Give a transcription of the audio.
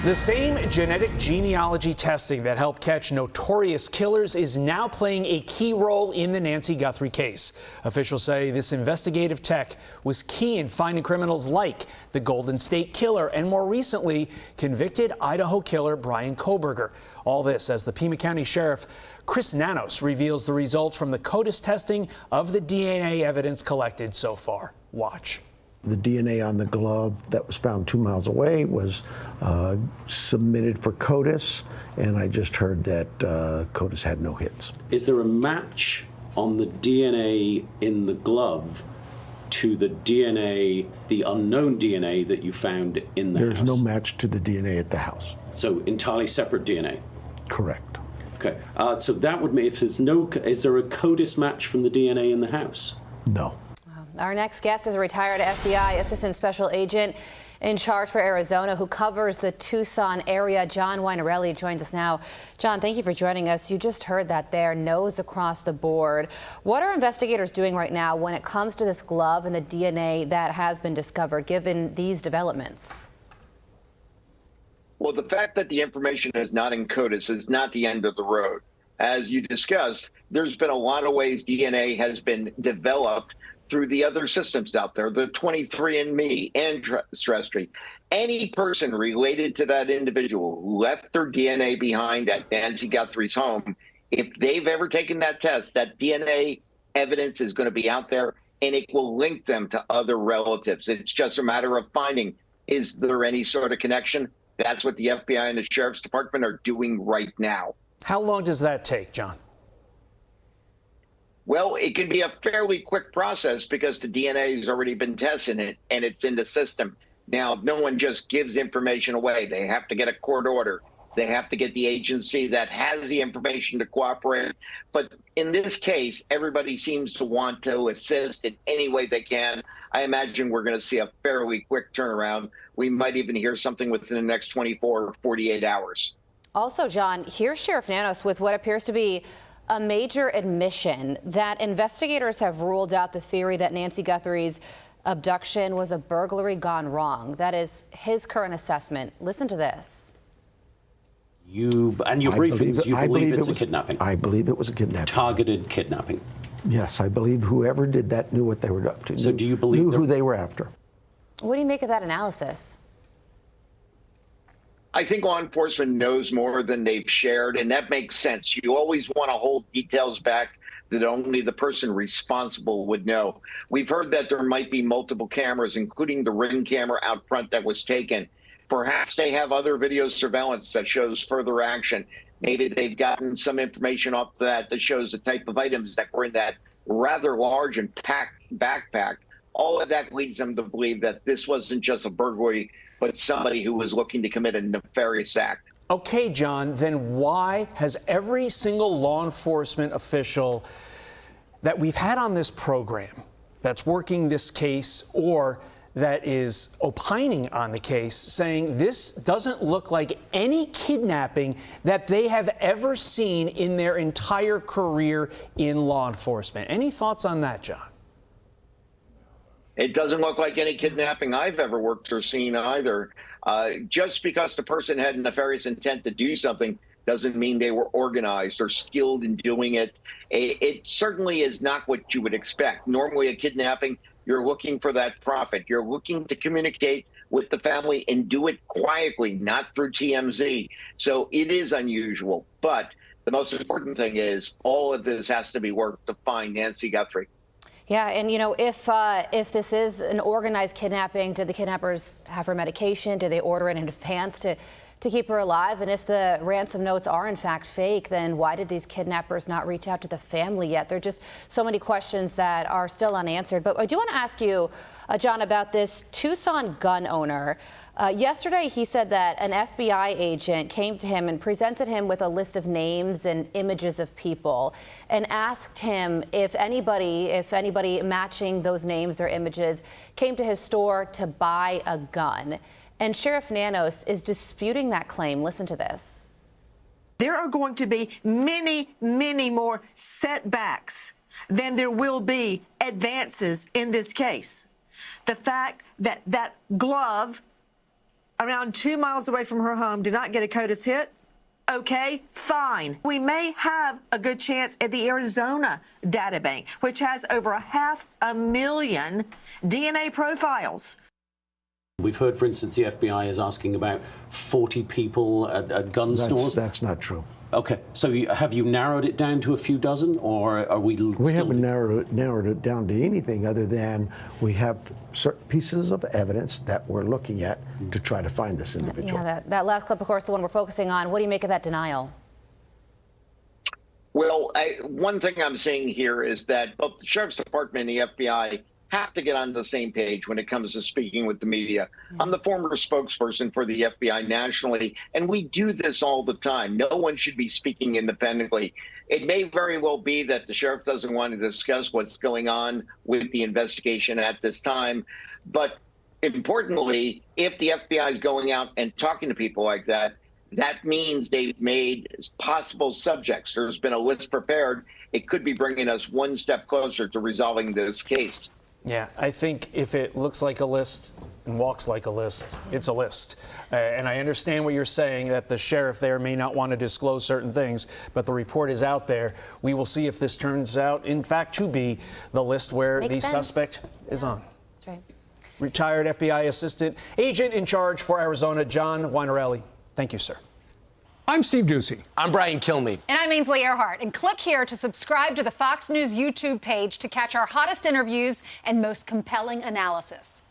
The same genetic genealogy testing that helped catch notorious killers is now playing a key role in the Nancy Guthrie case. Officials say this investigative tech was key in finding criminals like the Golden State Killer and, more recently, convicted Idaho killer Bryan Kohberger. All this as the Pima County Sheriff Chris Nanos reveals the results from the CODIS testing of the DNA evidence collected so far. Watch. The DNA on the glove that was found 2 miles away was submitted for CODIS, and I just heard that CODIS had no hits. Is there a match on the DNA in the glove to the DNA, the unknown DNA that you found in the house? There's no match to the DNA at the house. So entirely separate DNA? Correct. Okay, so that would mean if there's no, is there a CODIS match from the DNA in the house? No. Our next guest is a retired FBI Assistant Special Agent in charge for Arizona who covers the Tucson area. John Iannarelli joins us now. John, thank you for joining us. You just heard that there, no's across the board. What are investigators doing right now when it comes to this glove and the DNA that has been discovered, given these developments? Well, the fact that the information is not in CODIS is not the end of the road. As you discussed, there's been a lot of ways DNA has been developed through the other systems out there, the 23andMe, Ancestry. Any person related to that individual who left their DNA behind at Nancy Guthrie's home, if they've ever taken that test, that DNA evidence is going to be out there and it will link them to other relatives. It's just a matter of finding, is there any sort of connection? That's what the FBI and the Sheriff's Department are doing right now. How long does that take, John? Well, it can be a fairly quick process because the DNA has already been tested and it's in the system. Now, no one just gives information away. They have to get a court order. They have to get the agency that has the information to cooperate. But in this case, everybody seems to want to assist in any way they can. I imagine we're going to see a fairly quick turnaround. We might even hear something within the next 24 or 48 hours. Also, John, here's Sheriff Nanos with what appears to be a major admission that investigators have ruled out the theory that Nancy Guthrie's abduction was a burglary gone wrong. That is his current assessment. Listen to this. And your briefings, you believe it's a kidnapping? I believe it was a kidnapping. Targeted kidnapping? Yes, I believe whoever did that knew what they were up to. So do you believe knew who they were after? What do you make of that analysis? I think law enforcement knows more than they've shared, and that makes sense. You always want to hold details back that only the person responsible would know. We've heard that there might be multiple cameras, including the Ring camera out front that was taken. Perhaps they have other video surveillance that shows further action. Maybe they've gotten some information off that shows the type of items that were in that rather large and packed backpack. All of that leads them to believe that this wasn't just a burglary, but somebody who was looking to commit a nefarious act. Okay, John, then why has every single law enforcement official that we've had on this program that's working this case or that is opining on the case saying this doesn't look like any kidnapping that they have ever seen in their entire career in law enforcement? Any thoughts on that, John? It doesn't look like any kidnapping I've ever worked or seen either. Just because the person had nefarious intent to do something doesn't mean they were organized or skilled in doing it. It certainly is not what you would expect. Normally a kidnapping, you're looking for that profit. You're looking to communicate with the family and do it quietly, not through TMZ. So it is unusual. But the most important thing is all of this has to be worked to find Nancy Guthrie. Yeah, and you know, if this is an organized kidnapping, did the kidnappers have her medication? Did they order it in advance to keep her alive? And if the ransom notes are in fact fake, then why did these kidnappers not reach out to the family yet? There are just so many questions that are still unanswered. But I do want to ask you, John, about this Tucson gun owner. Yesterday, he said that an FBI agent came to him and presented him with a list of names and images of people and asked him if anybody matching those names or images came to his store to buy a gun. And Sheriff Nanos is disputing that claim. Listen to this. There are going to be many, many more setbacks than there will be advances in this case. The fact that that glove around 2 miles away from her home did not get a CODIS hit, okay, fine. We may have a good chance at the Arizona databank, which has over 500,000 DNA profiles. We've heard, for instance, the FBI is asking about 40 people at gun stores. That's not true. Okay, so have you narrowed it down to a few dozen, or are we still... We haven't narrowed it down to anything other than we have certain pieces of evidence that we're looking at to try to find this individual. Yeah, that last clip, of course, the one we're focusing on. What do you make of that denial? Well, one thing I'm seeing here is that both the Sheriff's Department and the FBI have to get on the same page when it comes to speaking with the media. I'm the former spokesperson for the FBI nationally, and we do this all the time. No one should be speaking independently. It may very well be that the sheriff doesn't want to discuss what's going on with the investigation at this time. But importantly, if the FBI is going out and talking to people like that, that means they've made possible subjects. There's been a list prepared. It could be bringing us one step closer to resolving this case. Yeah, I think if it looks like a list and walks like a list, it's a list. And I understand what you're saying, that the sheriff there may not want to disclose certain things, but the report is out there. We will see if this turns out, in fact, to be the list where the suspect is on. That's right. Retired FBI assistant agent in charge for Arizona, John Iannarelli. Thank you, sir. I'm Steve Ducey. I'm Brian Kilmeade. And I'm Ainsley Earhart. And click here to subscribe to the Fox News YouTube page to catch our hottest interviews and most compelling analysis.